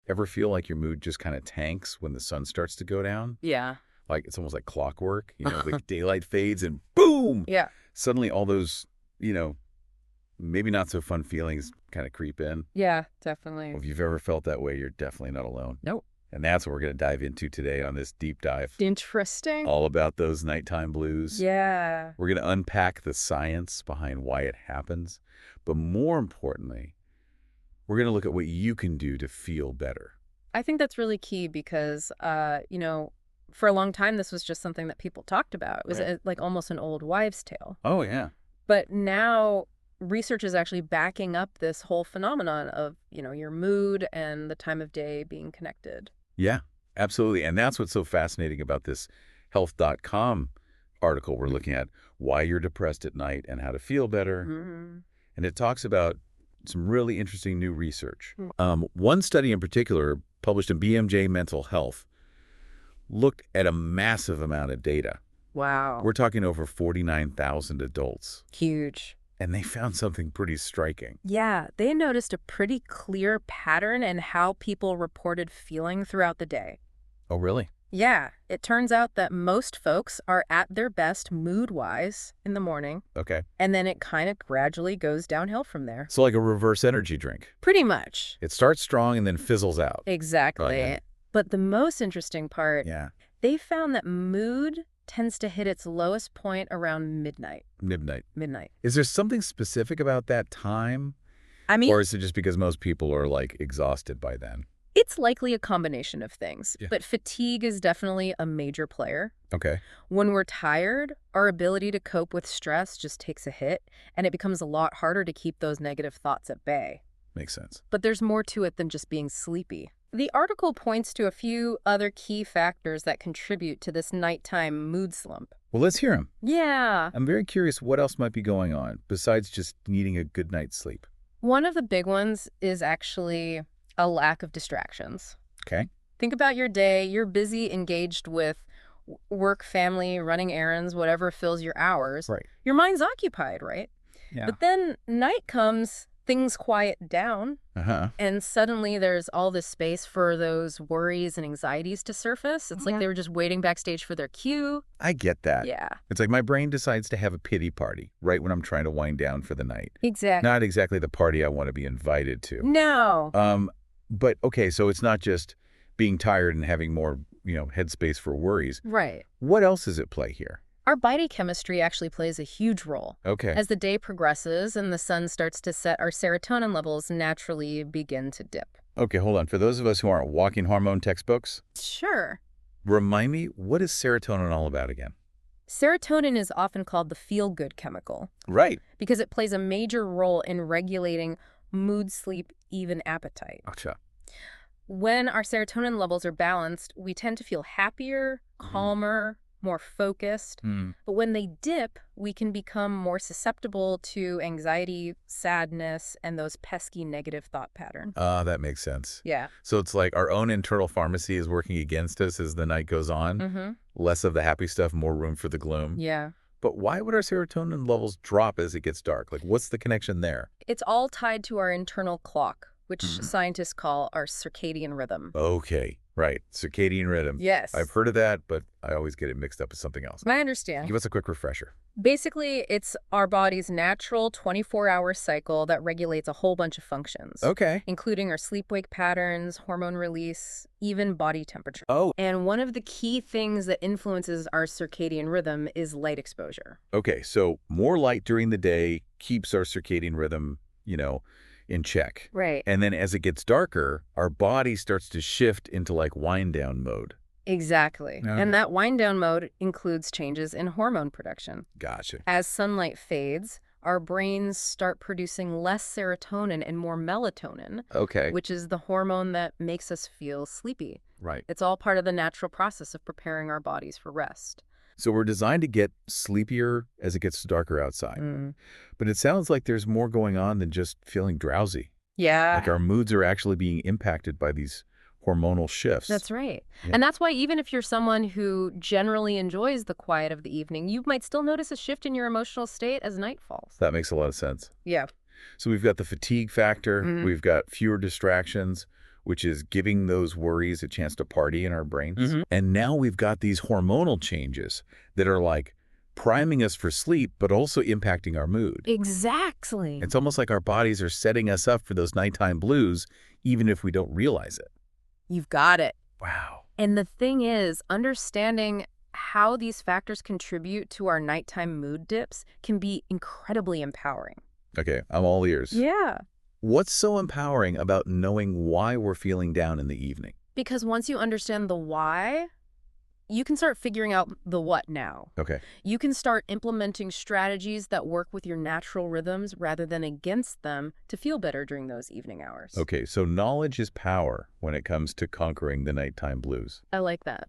Ever feel like your mood just kind of tanks when the sun starts to go down? Yeah. Like it's almost like clockwork, like daylight fades and boom! Yeah. Suddenly all those, maybe not so fun feelings kind of creep in. Yeah, definitely. Well, if you've ever felt that way, you're definitely not alone. Nope. And that's what we're going to dive into today on this deep dive. Interesting. All about those nighttime blues. Yeah. We're going to unpack the science behind why it happens. But more importantly, we're going to look at what you can do to feel better. I think that's really key because, for a long time, this was just something that people talked about. It was like almost an old wives' tale. Oh, yeah. But now research is actually backing up this whole phenomenon of, your mood and the time of day being connected. Yeah, absolutely. And that's what's so fascinating about this health.com article we're looking at, why you're depressed at night and how to feel better. Mm-hmm. And it talks about some really interesting new research. One study in particular, published in BMJ Mental Health, looked at a massive amount of data. Wow. We're talking over 49,000 adults. Huge. And they found something pretty striking. Yeah, they noticed a pretty clear pattern in how people reported feeling throughout the day. Oh, really? Yeah, it turns out that most folks are at their best mood-wise in the morning. Okay. And then it kind of gradually goes downhill from there. So like a reverse energy drink. Pretty much. It starts strong and then fizzles out. Exactly. Oh, yeah. But the most interesting part, Yeah. they found that mood tends to hit its lowest point around midnight. Midnight. Is there something specific about that time? I mean, Or is it just because most people are like exhausted by then? it's likely a combination of things, Yeah. but fatigue is definitely a major player. Okay. When we're tired, our ability to cope with stress just takes a hit, and it becomes a lot harder to keep those negative thoughts at bay. Makes sense. But there's more to it than just being sleepy. The article points to a few other key factors that contribute to this nighttime mood slump. Well, let's hear them. Yeah. I'm very curious what else might be going on besides just needing a good night's sleep. One of the big ones is actually a lack of distractions. Okay. Think about your day. You're busy, engaged with work, family, running errands, whatever fills your hours. Right. Your mind's occupied, right? Yeah. But then night comes, things quiet down, Uh-huh. and suddenly there's all this space for those worries and anxieties to surface. It's like they were just waiting backstage for their cue. I get that. Yeah. It's like my brain decides to have a pity party right when I'm trying to wind down for the night. Exactly. Not exactly the party I want to be invited to. No. But okay, so it's not just being tired and having more, headspace for worries. Right. What else is at play here? Our body chemistry actually plays a huge role. Okay. As the day progresses and the sun starts to set, our serotonin levels naturally begin to dip. Okay, hold on. For those of us who aren't walking hormone textbooks, Sure. remind me, what is serotonin all about again? Serotonin is often called the feel-good chemical Right. because it plays a major role in regulating mood, sleep, even appetite. Gotcha. When our serotonin levels are balanced, we tend to feel happier, calmer, more focused. But when they dip, we can become more susceptible to anxiety, sadness, and those pesky negative thought patterns. That makes sense. Yeah. So it's like our own internal pharmacy is working against us as the night goes on. Mm-hmm. Less of the happy stuff, more room for the gloom. Yeah. But why would our serotonin levels drop as it gets dark? Like, what's the connection there? It's all tied to our internal clock, which scientists call our circadian rhythm. Okay, right. Circadian rhythm. Yes. I've heard of that, but I always get it mixed up with something else. I understand. Give us a quick refresher. Basically, it's our body's natural 24-hour cycle that regulates a whole bunch of functions. Okay. Including our sleep-wake patterns, hormone release, even body temperature. Oh. And one of the key things that influences our circadian rhythm is light exposure. Okay, so more light during the day keeps our circadian rhythm, in check. Right. And then as it gets darker, our body starts to shift into like wind down mode. Exactly. Okay. And that wind down mode includes changes in hormone production. Gotcha. As sunlight fades, our brains start producing less serotonin and more melatonin, Okay. which is the hormone that makes us feel sleepy. Right. It's all part of the natural process of preparing our bodies for rest. So we're designed to get sleepier as it gets darker outside. But it sounds like there's more going on than just feeling drowsy. Yeah. Like our moods are actually being impacted by these hormonal shifts. That's right. Yeah. And that's why even if you're someone who generally enjoys the quiet of the evening, you might still notice a shift in your emotional state as night falls. That makes a lot of sense. Yeah. So we've got the fatigue factor. We've got fewer distractions. which is giving those worries a chance to party in our brains. Mm-hmm. And now we've got these hormonal changes that are like priming us for sleep, but also impacting our mood. Exactly. It's almost like our bodies are setting us up for those nighttime blues, even if we don't realize it. You've got it. Wow. And the thing is, understanding how these factors contribute to our nighttime mood dips can be incredibly empowering. Okay, I'm all ears. Yeah. What's so empowering about knowing why we're feeling down in the evening? Because once you understand the why, you can start figuring out the what now. Okay. You can start implementing strategies that work with your natural rhythms rather than against them to feel better during those evening hours. Okay, so knowledge is power when it comes to conquering the nighttime blues. I like that.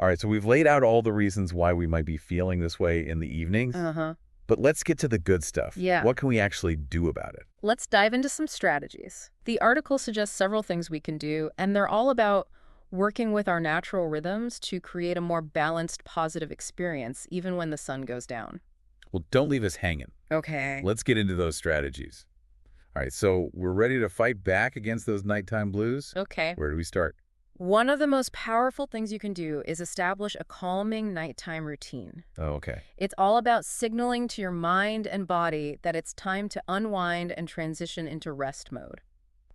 All right, so we've laid out all the reasons why we might be feeling this way in the evenings, Uh-huh. but let's get to the good stuff. Yeah. What can we actually do about it? Let's dive into some strategies. The article suggests several things we can do, and they're all about working with our natural rhythms to create a more balanced, positive experience, even when the sun goes down. Well, don't leave us hanging. Okay. Let's get into those strategies. All right, so we're ready to fight back against those nighttime blues? Okay. Where do we start? One of the most powerful things you can do is establish a calming nighttime routine. Oh, okay. It's all about signaling to your mind and body that it's time to unwind and transition into rest mode.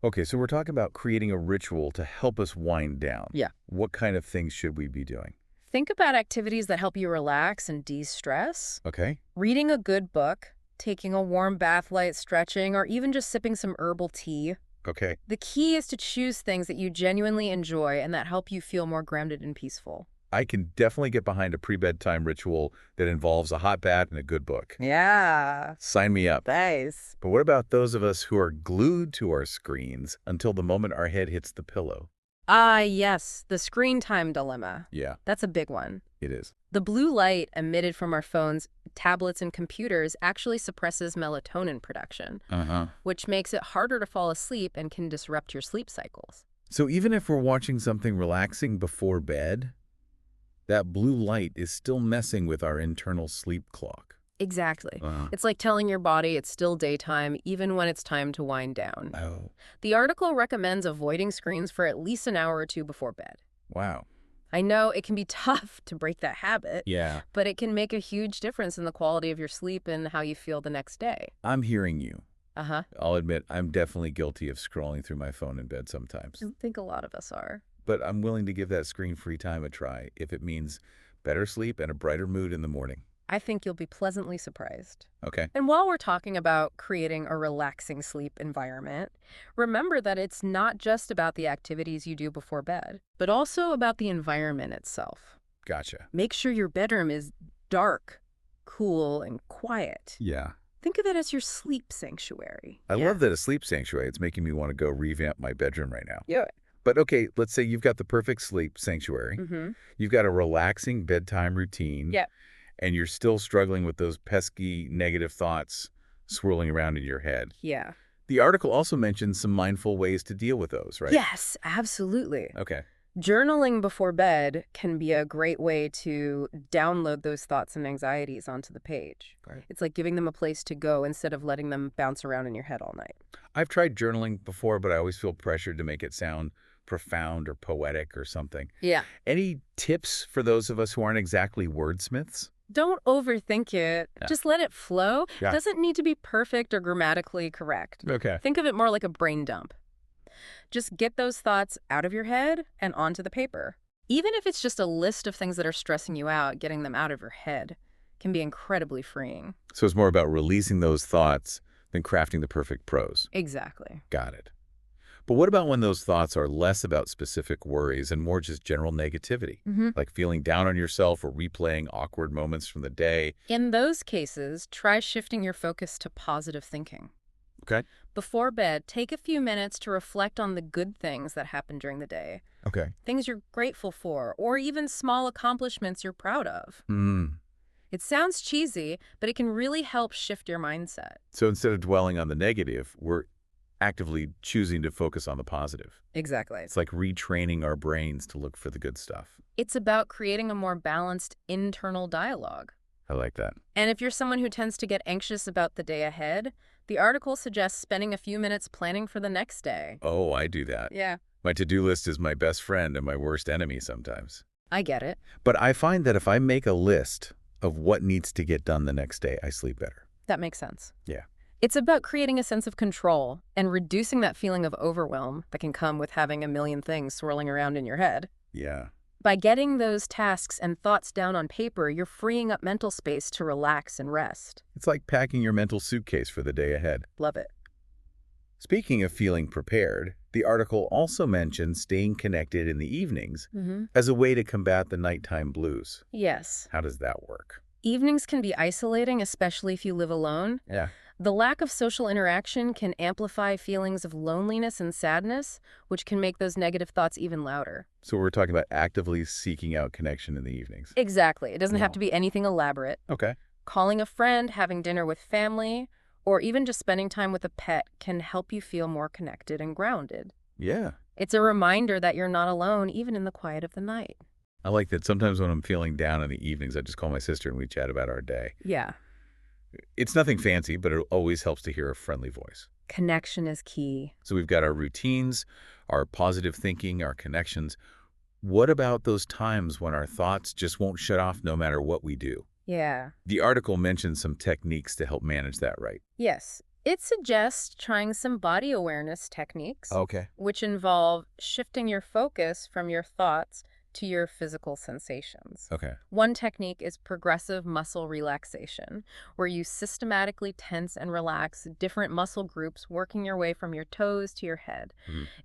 Okay, so we're talking about creating a ritual to help us wind down. Yeah. What kind of things should we be doing? Think about activities that help you relax and de-stress. Okay. Reading a good book, taking a warm bath, light stretching, or even just sipping some herbal tea. Okay. The key is to choose things that you genuinely enjoy and that help you feel more grounded and peaceful. I can definitely get behind a pre-bedtime ritual that involves a hot bath and a good book. Yeah. Sign me up. Nice. But what about those of us who are glued to our screens until the moment our head hits the pillow? Ah, yes, the screen time dilemma. Yeah, That's a big one. it is. The blue light emitted from our phones, tablets, and computers actually suppresses melatonin production, Uh-huh. which makes it harder to fall asleep and can disrupt your sleep cycles. So even if we're watching something relaxing before bed, that blue light is still messing with our internal sleep clock. Exactly. Uh, It's like telling your body it's still daytime, even when it's time to wind down. oh, The article recommends avoiding screens for at least an hour or two before bed. wow. I know it can be tough to break that habit, Yeah. but it can make a huge difference in the quality of your sleep and how you feel the next day. I'm hearing you. Uh-huh. I'll admit I'm definitely guilty of scrolling through my phone in bed sometimes. I think a lot of us are. But I'm willing to give that screen-free time a try if it means better sleep and a brighter mood in the morning. I think you'll be pleasantly surprised. Okay? And while we're talking about creating a relaxing sleep environment, remember that it's not just about the activities you do before bed, but also about the environment itself. Gotcha. Make sure your bedroom is dark, cool, and quiet. Yeah. Think of it as your sleep sanctuary. I love that a sleep sanctuary. It's making me want to go revamp my bedroom right now. Yeah. But okay, let's say you've got the perfect sleep sanctuary. Mm-hmm. You've got a relaxing bedtime routine. Yep. And you're still struggling with those pesky negative thoughts swirling around in your head. Yeah. The article also mentions some mindful ways to deal with those, right? Yes, absolutely. Okay. Journaling before bed can be a great way to download those thoughts and anxieties onto the page. Right. It's like giving them a place to go instead of letting them bounce around in your head all night. I've tried journaling before, but I always feel pressured to make it sound profound or poetic or something. Yeah. Any tips for those of us who aren't exactly wordsmiths? Don't overthink it. Yeah. Just let it flow. Yeah. It doesn't need to be perfect or grammatically correct. Okay. Think of it more like a brain dump. Just get those thoughts out of your head and onto the paper. Even if it's just a list of things that are stressing you out, getting them out of your head can be incredibly freeing. So it's more about releasing those thoughts than crafting the perfect prose. Exactly. Got it. But what about when those thoughts are less about specific worries and more just general negativity, like feeling down on yourself or replaying awkward moments from the day? In those cases, try shifting your focus to positive thinking. Okay. Before bed, take a few minutes to reflect on the good things that happened during the day, Okay. things you're grateful for, or even small accomplishments you're proud of. It sounds cheesy, but it can really help shift your mindset. So instead of dwelling on the negative, we're actively choosing to focus on the positive. Exactly. It's like retraining our brains to look for the good stuff. It's about creating a more balanced internal dialogue. I like that. And if you're someone who tends to get anxious about the day ahead, the article suggests spending a few minutes planning for the next day. Oh, I do that. Yeah. My to-do list is my best friend and my worst enemy sometimes. I get it. But I find that if I make a list of what needs to get done the next day, I sleep better. That makes sense. Yeah. It's about creating a sense of control and reducing that feeling of overwhelm that can come with having a million things swirling around in your head. Yeah. By getting those tasks and thoughts down on paper, you're freeing up mental space to relax and rest. It's like packing your mental suitcase for the day ahead. Love it. Speaking of feeling prepared, the article also mentions staying connected in the evenings as a way to combat the nighttime blues. Yes. How does that work? Evenings can be isolating, especially if you live alone. Yeah. The lack of social interaction can amplify feelings of loneliness and sadness, which can make those negative thoughts even louder. So we're talking about actively seeking out connection in the evenings. Exactly. It doesn't have to be anything elaborate. Okay. Calling a friend, having dinner with family, or even just spending time with a pet can help you feel more connected and grounded. Yeah. It's a reminder that you're not alone, even in the quiet of the night. I like that sometimes when I'm feeling down in the evenings, I just call my sister and we chat about our day. Yeah. It's nothing fancy, but it always helps to hear a friendly voice. Connection is key. So we've got our routines, our positive thinking, our connections. What about those times when our thoughts just won't shut off no matter what we do? Yeah. The article mentions some techniques to help manage that, right? Yes. It suggests trying some body awareness techniques, Okay. which involve shifting your focus from your thoughts to your physical sensations. Okay. One technique is progressive muscle relaxation, where you systematically tense and relax different muscle groups, working your way from your toes to your head.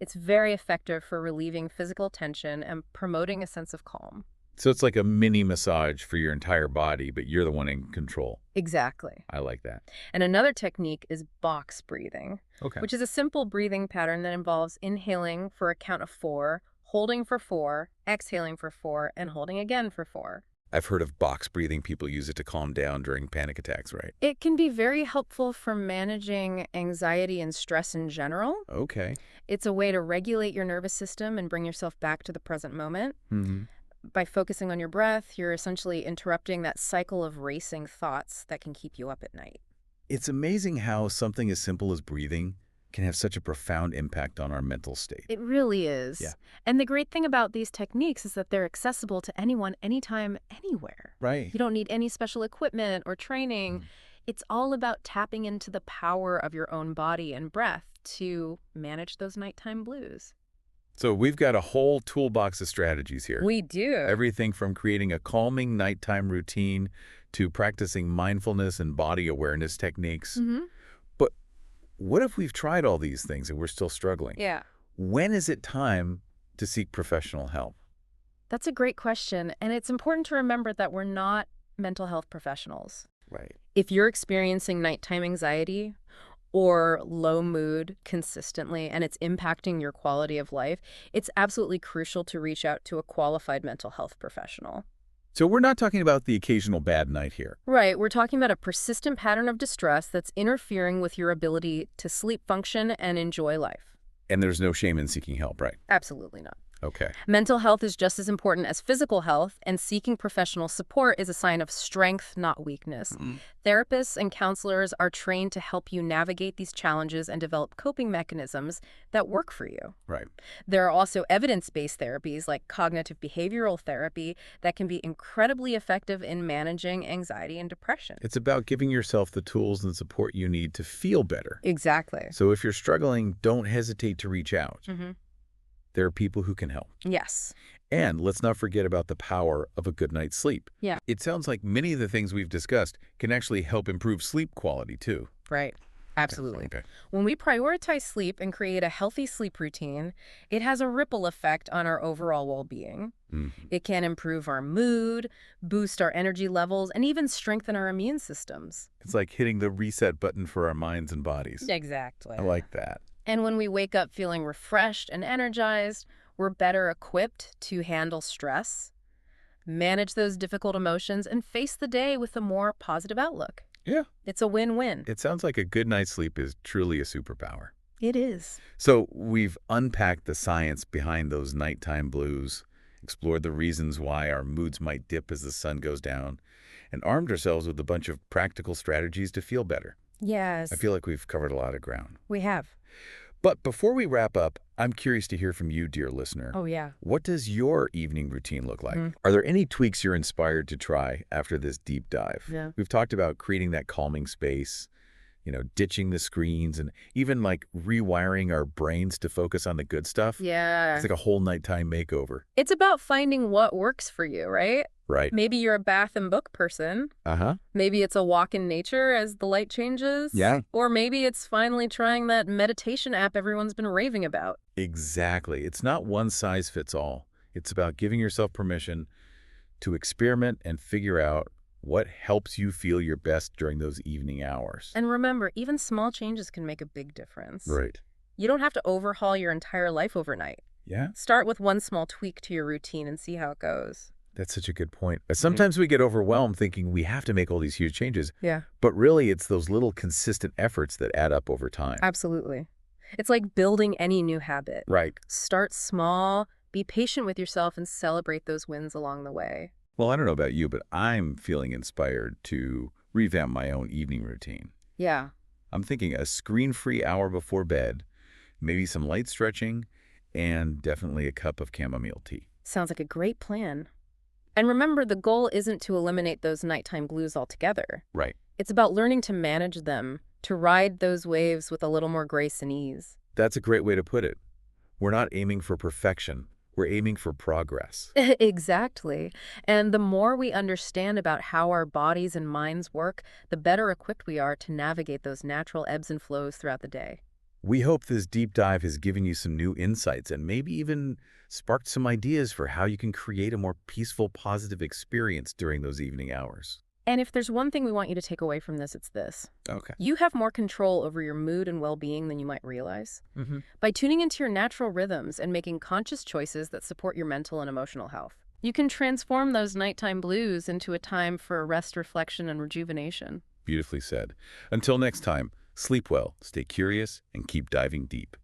It's very effective for relieving physical tension and promoting a sense of calm. So it's like a mini massage for your entire body, but you're the one in control. Exactly. I like that. And another technique is box breathing, Okay. which is a simple breathing pattern that involves inhaling for a count of 4, holding for 4, exhaling for 4, and holding again for 4. I've heard of box breathing. People use it to calm down during panic attacks, right? It can be very helpful for managing anxiety and stress in general. Okay. It's a way to regulate your nervous system and bring yourself back to the present moment. By focusing on your breath, you're essentially interrupting that cycle of racing thoughts that can keep you up at night. It's amazing how something as simple as breathing can have such a profound impact on our mental state. It really is. Yeah. And the great thing about these techniques is that they're accessible to anyone, anytime, anywhere. Right. You don't need any special equipment or training. It's all about tapping into the power of your own body and breath to manage those nighttime blues. So we've got a whole toolbox of strategies here. We do. Everything from creating a calming nighttime routine to practicing mindfulness and body awareness techniques. But what if we've tried all these things and we're still struggling? Yeah. When is it time to seek professional help? That's a great question. And it's important to remember that we're not mental health professionals. Right. If you're experiencing nighttime anxiety or low mood consistently and it's impacting your quality of life, it's absolutely crucial to reach out to a qualified mental health professional. So we're not talking about the occasional bad night here. Right. We're talking about a persistent pattern of distress that's interfering with your ability to sleep, function, and enjoy life. And there's no shame in seeking help, right? Absolutely not. Okay. Mental health is just as important as physical health, and seeking professional support is a sign of strength, not weakness. Therapists and counselors are trained to help you navigate these challenges and develop coping mechanisms that work for you. Right. There are also evidence-based therapies like cognitive behavioral therapy that can be incredibly effective in managing anxiety and depression. It's about giving yourself the tools and support you need to feel better. Exactly. So if you're struggling, don't hesitate to reach out. There are people who can help. Yes. And let's not forget about the power of a good night's sleep. Yeah. It sounds like many of the things we've discussed can actually help improve sleep quality, too. Right. Absolutely. Okay. When we prioritize sleep and create a healthy sleep routine, it has a ripple effect on our overall well-being. It can improve our mood, boost our energy levels, and even strengthen our immune systems. It's like hitting the reset button for our minds and bodies. Exactly. I like that. And when we wake up feeling refreshed and energized, we're better equipped to handle stress, manage those difficult emotions, and face the day with a more positive outlook. Yeah. It's a win-win. It sounds like a good night's sleep is truly a superpower. It is. So we've unpacked the science behind those nighttime blues, explored the reasons why our moods might dip as the sun goes down, and armed ourselves with a bunch of practical strategies to feel better. Yes. I feel like we've covered a lot of ground. We have. But before we wrap up, I'm curious to hear from you, dear listener. Oh, yeah. What does your evening routine look like? Mhm. Are there any tweaks you're inspired to try after this deep dive? Yeah. We've talked about creating that calming space, ditching the screens, and even like rewiring our brains to focus on the good stuff. Yeah. It's like a whole nighttime makeover. It's about finding what works for you, right? Right. Maybe you're a bath and book person. Uh-huh. Maybe it's a walk in nature as the light changes. Yeah. Or maybe it's finally trying that meditation app everyone's been raving about. Exactly. It's not one size fits all. It's about giving yourself permission to experiment and figure out what helps you feel your best during those evening hours. And remember, even small changes can make a big difference. Right. You don't have to overhaul your entire life overnight. Yeah, Start with one small tweak to your routine and see how it goes. that's such a good point. Sometimes we get overwhelmed thinking we have to make all these huge changes, Yeah, but really it's those little consistent efforts that add up over time. absolutely. It's like building any new habit. Right. Start small, be patient with yourself, and celebrate those wins along the way. Well, I don't know about you, but I'm feeling inspired to revamp my own evening routine. Yeah. I'm thinking a screen-free hour before bed, maybe some light stretching, and definitely a cup of chamomile tea. Sounds like a great plan. And remember, the goal isn't to eliminate those nighttime blues altogether. Right. It's about learning to manage them, to ride those waves with a little more grace and ease. That's a great way to put it. We're not aiming for perfection. We're aiming for progress. Exactly. And the more we understand about how our bodies and minds work, the better equipped we are to navigate those natural ebbs and flows throughout the day. We hope this deep dive has given you some new insights and maybe even sparked some ideas for how you can create a more peaceful, positive experience during those evening hours. And if there's one thing we want you to take away from this, it's this. Okay. You have more control over your mood and well-being than you might realize. Mm-hmm. By tuning into your natural rhythms and making conscious choices that support your mental and emotional health, you can transform those nighttime blues into a time for rest, reflection, and rejuvenation. Beautifully said. Until next time, sleep well, stay curious, and keep diving deep.